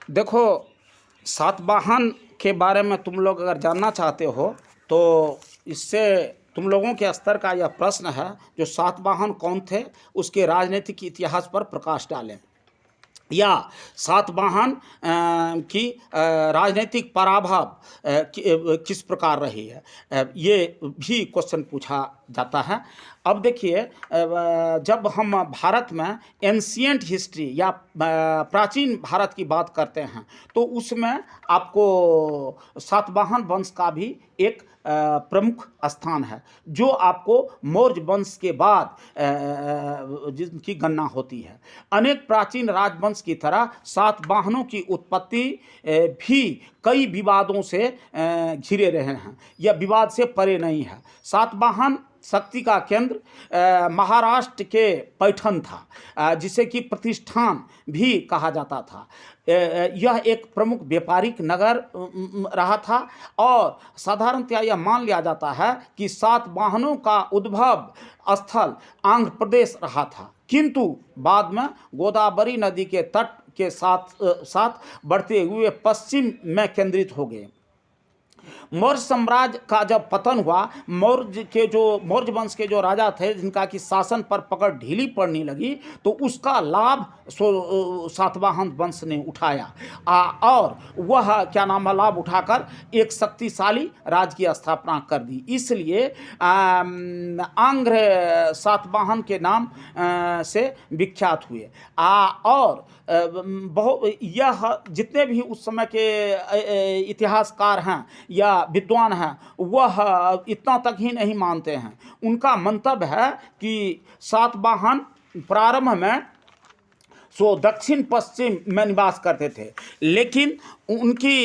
देखो, सातवाहन के बारे में तुम लोग अगर जानना चाहते हो तो इससे तुम लोगों के स्तर का यह प्रश्न है, जो सातवाहन कौन थे उसके राजनीतिक इतिहास पर प्रकाश डालें, या सातवाहन की राजनीतिक पराभव किस प्रकार रही है, ये भी क्वेश्चन पूछा जाता है। अब देखिए, जब हम भारत में एंशियंट हिस्ट्री या प्राचीन भारत की बात करते हैं तो उसमें आपको सातवाहन वंश का भी एक प्रमुख स्थान है, जो आपको मौर्य वंश के बाद जिनकी गणना होती है। अनेक प्राचीन राजवंश की तरह सातवाहनों की उत्पत्ति भी कई विवादों से घिरे रहे हैं, यह विवाद से परे नहीं है। सातवाहन शक्ति का केंद्र महाराष्ट्र के पैठण था, जिसे कि प्रतिष्ठान भी कहा जाता था। यह एक प्रमुख व्यापारिक नगर रहा था और साधारणतया यह मान लिया जाता है कि सातवाहनों का उद्भव स्थल आंध्र प्रदेश रहा था, किंतु बाद में गोदावरी नदी के तट के साथ साथ बढ़ते हुए पश्चिम में केंद्रित हो गए। मौर्य साम्राज्य का जब पतन हुआ, मौर्य वंश के जो राजा थे जिनका कि शासन पर पकड़ ढीली पड़ने लगी, तो उसका लाभ सातवाहन वंश ने उठाया और वह क्या नाम है, लाभ उठाकर एक शक्तिशाली राज्य की स्थापना कर दी। इसलिए आंध्र सातवाहन के नाम से विख्यात हुए। और यह जितने भी उस समय के इतिहासकार हैं या विद्वान हैं, वह इतना तक ही नहीं मानते हैं। उनका मंतव्य है कि सातवाहन प्रारंभ में दक्षिण पश्चिम में निवास करते थे, लेकिन उनकी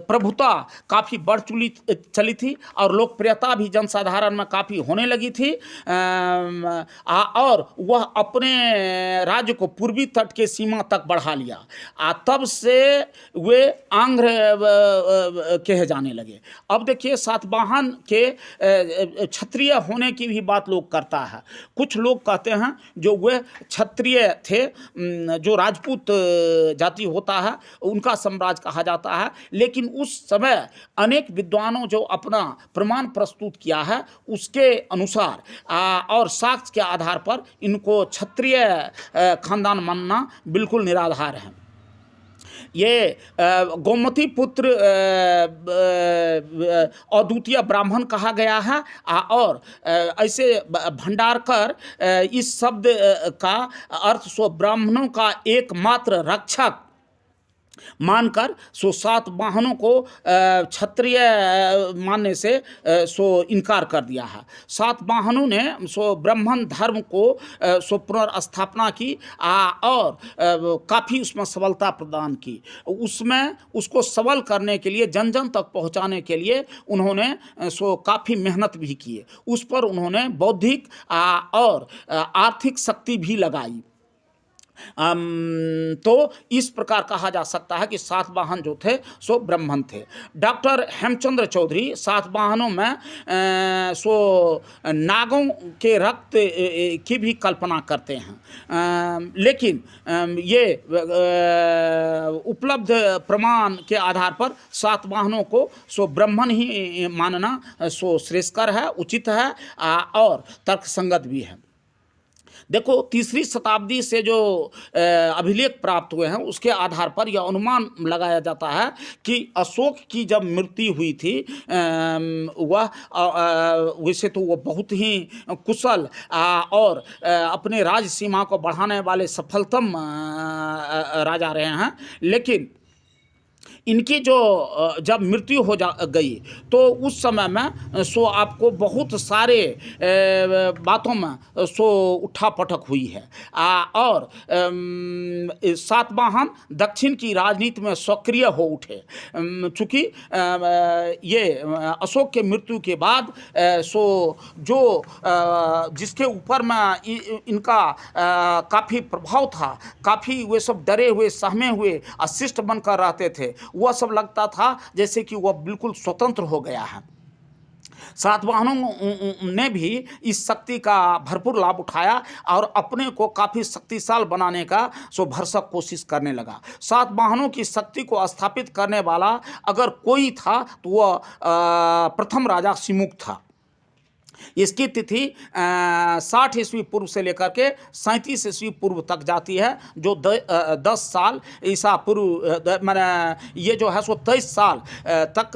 प्रभुता काफ़ी बढ़ चली थी और लोकप्रियता भी जनसाधारण में काफ़ी होने लगी थी। और वह अपने राज्य को पूर्वी तट के सीमा तक बढ़ा लिया। तब से वे आंध्र कहे जाने लगे। अब देखिए, सातवाहन के क्षत्रिय होने की भी बात लोग करता है। कुछ लोग कहते हैं जो वे क्षत्रिय थे, जो राजपूत जाति होता है उनका साम्राज्य कहा जाता है, लेकिन उस समय अनेक विद्वानों जो अपना प्रमाण प्रस्तुत किया है उसके अनुसार और साक्ष्य के आधार पर इनको क्षत्रिय खानदान मानना बिल्कुल निराधार है। ये गोमती पुत्र अद्वितीय ब्राह्मण कहा गया है और ऐसे भंडारकर इस शब्द का अर्थ ब्राह्मणों का एकमात्र रक्षक मानकर सातवाहनों को क्षत्रिय मानने से इनकार कर दिया है। सातवाहनों ने ब्राह्मण धर्म को पुनर्स्थापना की और काफ़ी उसमें सबलता प्रदान की। उसमें उसको सबल करने के लिए, जन जन तक पहुंचाने के लिए उन्होंने काफ़ी मेहनत भी किए। उस पर उन्होंने बौद्धिक और आर्थिक शक्ति भी लगाई। तो इस प्रकार कहा जा सकता है कि सातवाहन जो थे ब्राह्मण थे। डॉक्टर हेमचंद्र चौधरी सातवाहनों में नागों के रक्त की भी कल्पना करते हैं, लेकिन ये उपलब्ध प्रमाण के आधार पर सातवाहनों को ब्राह्मण ही मानना श्रेयस्कर है, उचित है और तर्कसंगत भी है। देखो, तीसरी शताब्दी से जो अभिलेख प्राप्त हुए हैं उसके आधार पर यह अनुमान लगाया जाता है कि अशोक की जब मृत्यु हुई थी, वह वैसे तो वह बहुत ही कुशल और अपने राज सीमा को बढ़ाने वाले सफलतम राजा रहे हैं, लेकिन इनकी जो जब मृत्यु हो गई तो उस समय में आपको बहुत सारे बातों में उठा पटक हुई है। और सातवाहन दक्षिण की राजनीति में सक्रिय हो उठे, चूँकि ये अशोक के मृत्यु के बाद जो जिसके ऊपर में इनका काफ़ी प्रभाव था, काफ़ी वे सब डरे हुए, सहमे हुए, अशिष्ट बनकर रहते थे, वह सब लगता था जैसे कि वह बिल्कुल स्वतंत्र हो गया है। सातवाहनों ने भी इस शक्ति का भरपूर लाभ उठाया और अपने को काफ़ी शक्तिशाली बनाने का भरसक कोशिश करने लगा। सातवाहनों की शक्ति को स्थापित करने वाला अगर कोई था तो वह प्रथम राजा सिमुक था। इसकी तिथि 60 ईस्वी पूर्व से लेकर के 37 ईस्वी पूर्व तक जाती है, जो 10 साल ईसा पूर्व मैंने ये जो है 23 साल तक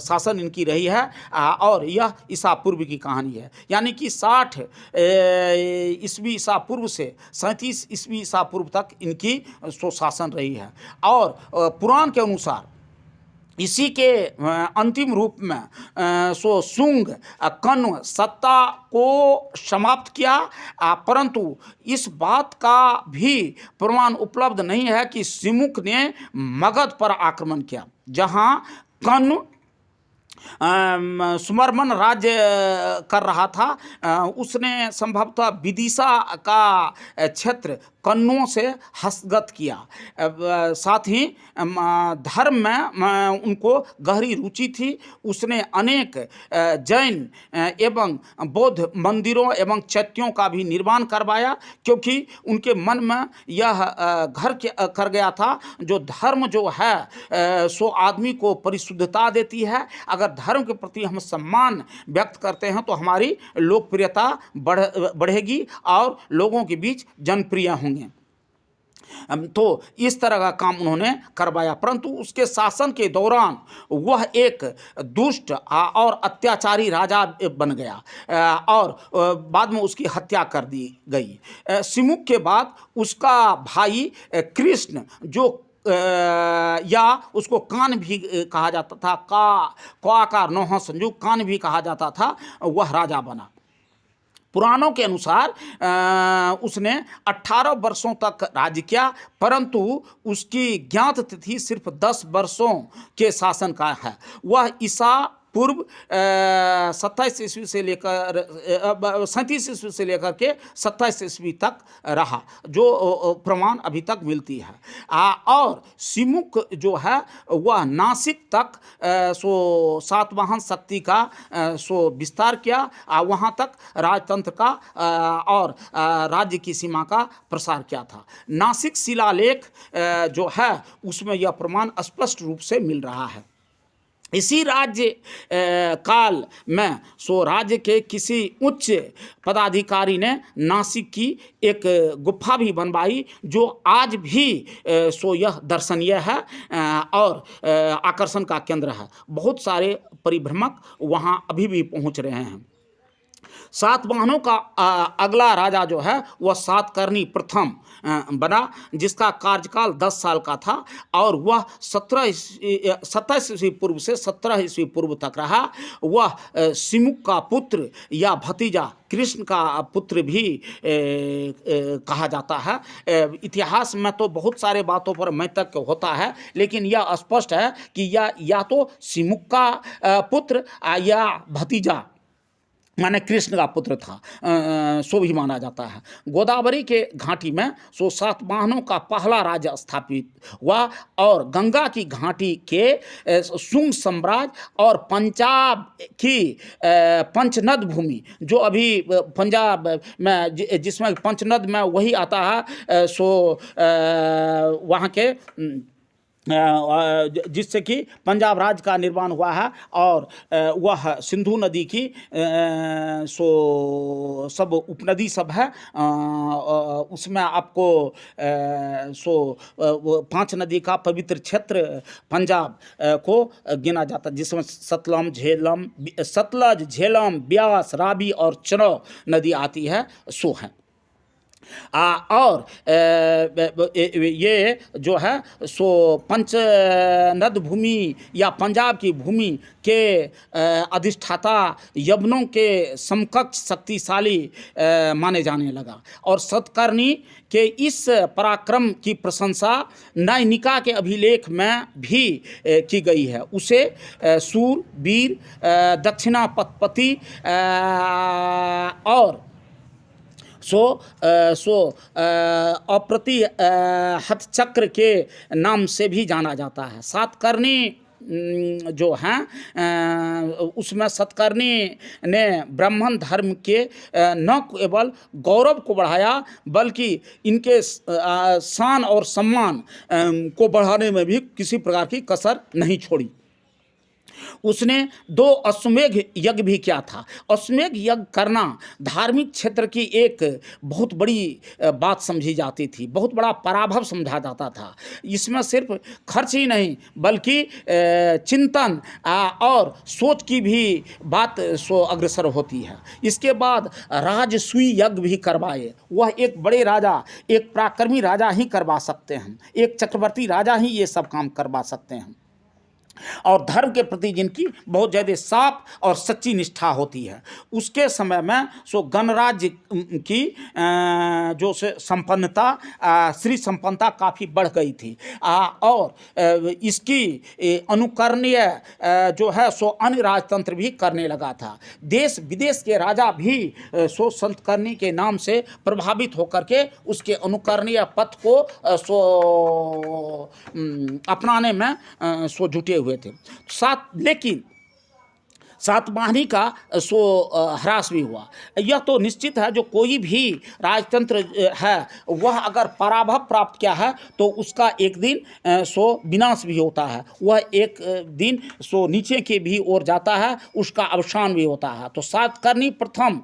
शासन इनकी रही है। और यह ईसा पूर्व की कहानी है, यानी कि 60 ईस्वी ईसा पूर्व से 37 ईस्वी ईसा पूर्व तक इनकी शासन रही है। और पुराण के अनुसार इसी के अंतिम रूप में शुंग कण्व सत्ता को समाप्त किया, परंतु इस बात का भी प्रमाण उपलब्ध नहीं है कि सिमुक ने मगध पर आक्रमण किया, जहां कण्व सुमरमन राज्य कर रहा था। उसने संभवतः विदिशा का क्षेत्र कन्नों से हस्तगत किया। साथ ही धर्म में उनको गहरी रुचि थी। उसने अनेक जैन एवं बौद्ध मंदिरों एवं चैत्यों का भी निर्माण करवाया, क्योंकि उनके मन में यह घर कर गया था, जो धर्म जो है सो आदमी को परिशुद्धता देती है। अगर धर्म के प्रति हम सम्मान व्यक्त करते हैं तो हमारी लोकप्रियता बढ़ेगी और लोगों के बीच जनप्रिय होंगे। तो इस तरह का काम उन्होंने करवाया, परंतु उसके शासन के दौरान वह एक दुष्ट और अत्याचारी राजा बन गया और बाद में उसकी हत्या कर दी गई। सिमुक के बाद उसका भाई कृष्ण, जो या उसको कान भी कहा जाता था, का नौह संयुक्त कान भी कहा जाता था, वह राजा बना। पुराणों के अनुसार उसने 18 वर्षों तक राज्य किया, परंतु उसकी ज्ञात तिथि सिर्फ 10 वर्षों के शासन का है। वह ईसा पूर्व 27 ईस्वी से लेकर 37 ईस्वी से लेकर के 27 ईस्वी तक रहा, जो प्रमाण अभी तक मिलती है। और सिमुक जो है वह नासिक तक सातवाहन शक्ति का विस्तार किया, वहाँ तक राजतंत्र का और राज्य की सीमा का प्रसार किया था। नासिक शिलालेख जो है उसमें यह प्रमाण स्पष्ट रूप से मिल रहा है। इसी राज्य काल में राज्य के किसी उच्च पदाधिकारी ने नासिक की एक गुफा भी बनवाई, जो आज भी यह दर्शनीय है और आकर्षण का केंद्र है। बहुत सारे परिभ्रमक वहाँ अभी भी पहुँच रहे हैं। सातवाहनों का अगला राजा जो है वह सातकर्णी प्रथम बना, जिसका कार्यकाल 10 साल का था और वह 27 ईस्वी पूर्व से 17 ईस्वी पूर्व तक रहा। वह सिमुक का पुत्र या भतीजा कृष्ण का पुत्र भी कहा जाता है। इतिहास में तो बहुत सारे बातों पर मैतक होता है, लेकिन यह स्पष्ट है कि यह या तो सिमुक का पुत्र या भतीजा माने कृष्ण का पुत्र था, सो भी माना जाता है। गोदावरी के घाटी में सातवाहनों का पहला राज्य स्थापित हुआ और गंगा की घाटी के शुंग साम्राज्य और पंजाब की पंचनद भूमि, जो अभी पंजाब में जिसमें पंचनद में वही आता है, वहाँ के जिससे कि पंजाब राज्य का निर्माण हुआ है। और वह सिंधु नदी की सब उपनदी सब है, उसमें आपको 5 नदी का पवित्र क्षेत्र पंजाब को गिना जाता है, जिसमें सतलज, झेलम, ब्यास, रावी और चनाव नदी आती है, सो है। और ये जो है पंचनद भूमि या पंजाब की भूमि के अधिष्ठाता यवनों के समकक्ष शक्तिशाली माने जाने लगा। और सतकर्णी के इस पराक्रम की प्रशंसा नैनिका के अभिलेख में भी की गई है। उसे सूर, वीर, दक्षिणापति और अप्रतिहत चक्र के नाम से भी जाना जाता है। सातकर्णी जो हैं उसमें सतकर्णी ने ब्राह्मण धर्म के न केवल गौरव को बढ़ाया बल्कि इनके शान और सम्मान को बढ़ाने में भी किसी प्रकार की कसर नहीं छोड़ी। उसने 2 अश्वमेध यज्ञ भी किया था। अश्वमेध यज्ञ करना धार्मिक क्षेत्र की एक बहुत बड़ी बात समझी जाती थी, बहुत बड़ा पराभव समझा जाता था। इसमें सिर्फ खर्च ही नहीं बल्कि चिंतन और सोच की भी बात सो अग्रसर होती है। इसके बाद राजसूय यज्ञ भी करवाए। वह एक बड़े राजा, एक पराक्रमी राजा ही करवा सकते हैं, एक चक्रवर्ती राजा ही ये सब काम करवा सकते हैं। और धर्म के प्रति जिनकी बहुत ज़्यादा साफ और सच्ची निष्ठा होती है। उसके समय में सो गणराज्य की जो संपन्नता, श्री संपन्नता काफ़ी बढ़ गई थी और इसकी अनुकरणीय जो है सो अन्य राजतंत्र भी करने लगा था। देश विदेश के राजा भी सो संतकर्णी के नाम से प्रभावित होकर के उसके अनुकरणीय पथ को सो अपनाने में सो जुटे हुए थे। लेकिन सातवाहनी का सो ह्रास भी हुआ। यह तो निश्चित है जो कोई भी राजतंत्र है वह अगर पराभव प्राप्त किया है तो उसका एक दिन सो विनाश भी होता है, वह एक दिन सो नीचे के भी ओर जाता है, उसका अवसान भी होता है। तो सातकर्णी प्रथम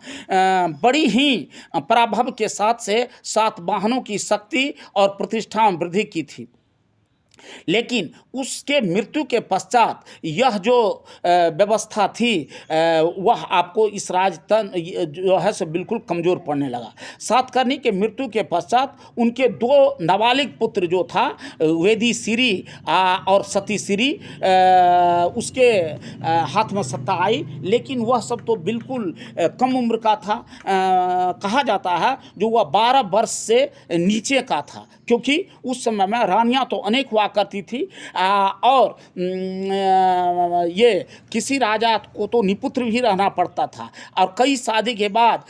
बड़ी ही पराभव के साथ से सातवाहनों की शक्ति और प्रतिष्ठा में वृद्धि की थी। लेकिन उसके मृत्यु के पश्चात यह जो व्यवस्था थी वह आपको इस राजतंत्र जो है सो बिल्कुल कमज़ोर पड़ने लगा। सातकर्णी के मृत्यु के पश्चात उनके 2 नाबालिग पुत्र जो था वेदी सिरी और सती सिरी, उसके हाथ में सत्ता आई, लेकिन वह सब तो बिल्कुल कम उम्र का था। कहा जाता है जो वह 12 वर्ष से नीचे का था, क्योंकि उस समय में रानियां तो अनेक हुआ करती थी और ये किसी राजा को तो निपुत्र भी रहना पड़ता था और कई शादी के बाद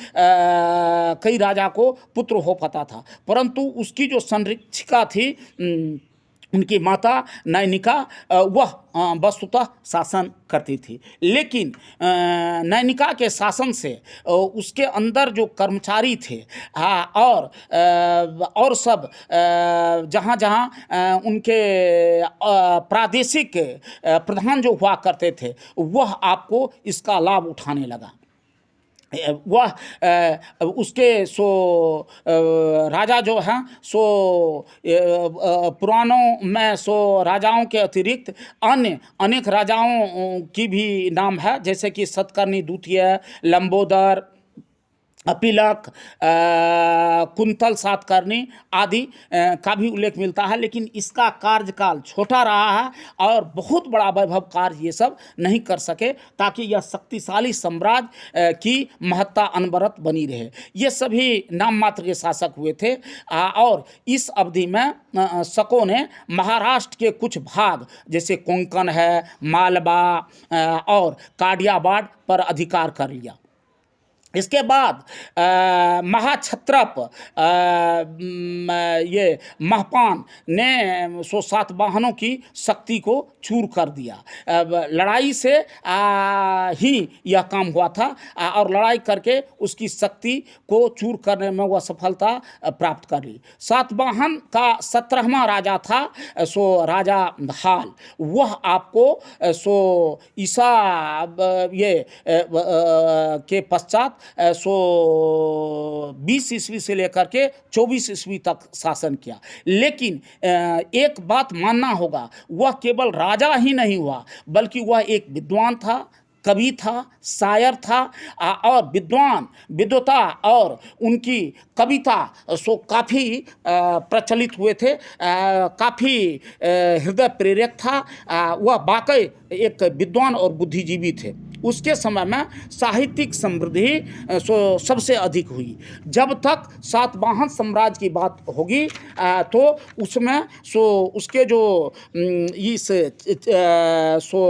कई राजा को पुत्र हो पाता था। परंतु उसकी जो संरक्षिका थी उनकी माता नैनिका वह वस्तुतः शासन करती थी। लेकिन नैनिका के शासन से उसके अंदर जो कर्मचारी थे और सब जहाँ जहाँ उनके प्रादेशिक प्रधान जो हुआ करते थे वह आपको इसका लाभ उठाने लगा। वह उसके सो राजा जो हैं सो पुराणों में सो राजाओं के अतिरिक्त अन्य अनेक राजाओं की भी नाम है, जैसे कि सतकर्णी द्वितीय, लंबोदर, अपिलक, कुंतल सातकर्णी आदि का भी उल्लेख मिलता है। लेकिन इसका कार्यकाल छोटा रहा है और बहुत बड़ा वैभव कार्य ये सब नहीं कर सके, ताकि यह शक्तिशाली साम्राज्य की महत्ता अनवरत बनी रहे। ये सभी नाम मात्र के शासक हुए थे और इस अवधि में शकों ने महाराष्ट्र के कुछ भाग जैसे कोंकण है, मालवा और काठियावाड़ पर अधिकार कर लिया। इसके बाद महाक्षत्रप ये महपान ने सो सातवाहनों की शक्ति को चूर कर दिया। लड़ाई से ही यह काम हुआ था और लड़ाई करके उसकी शक्ति को चूर करने में वह सफलता प्राप्त कर ली। सातवाहन का 17वां राजा था सो राजा हाल। वह आपको सो ईसा ये के पश्चात सो 20 ईस्वी से लेकर के 24 ईस्वी तक शासन किया। लेकिन एक बात मानना होगा, वह केवल राजा ही नहीं हुआ बल्कि वह एक विद्वान था, कवि था, शायर था और विद्वता और उनकी कविता सो काफ़ी प्रचलित हुए थे, काफ़ी हृदय प्रेरक था। वह वाकई एक विद्वान और बुद्धिजीवी थे। उसके समय में साहित्यिक समृद्धि सो सबसे अधिक हुई। जब तक सातवाहन साम्राज्य की बात होगी तो उसमें सो उसके जो इस सो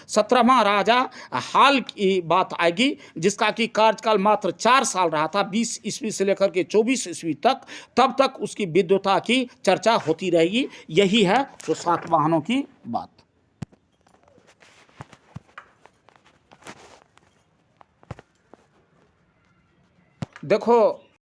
17वां राजा हाल की बात आएगी, जिसका कि कार्यकाल मात्र 4 साल रहा था, 20 ईस्वी से लेकर के 24 ईस्वी तक। तब तक उसकी विद्वता की चर्चा होती रहेगी। यही है तो सातवाहनों की बात। देखो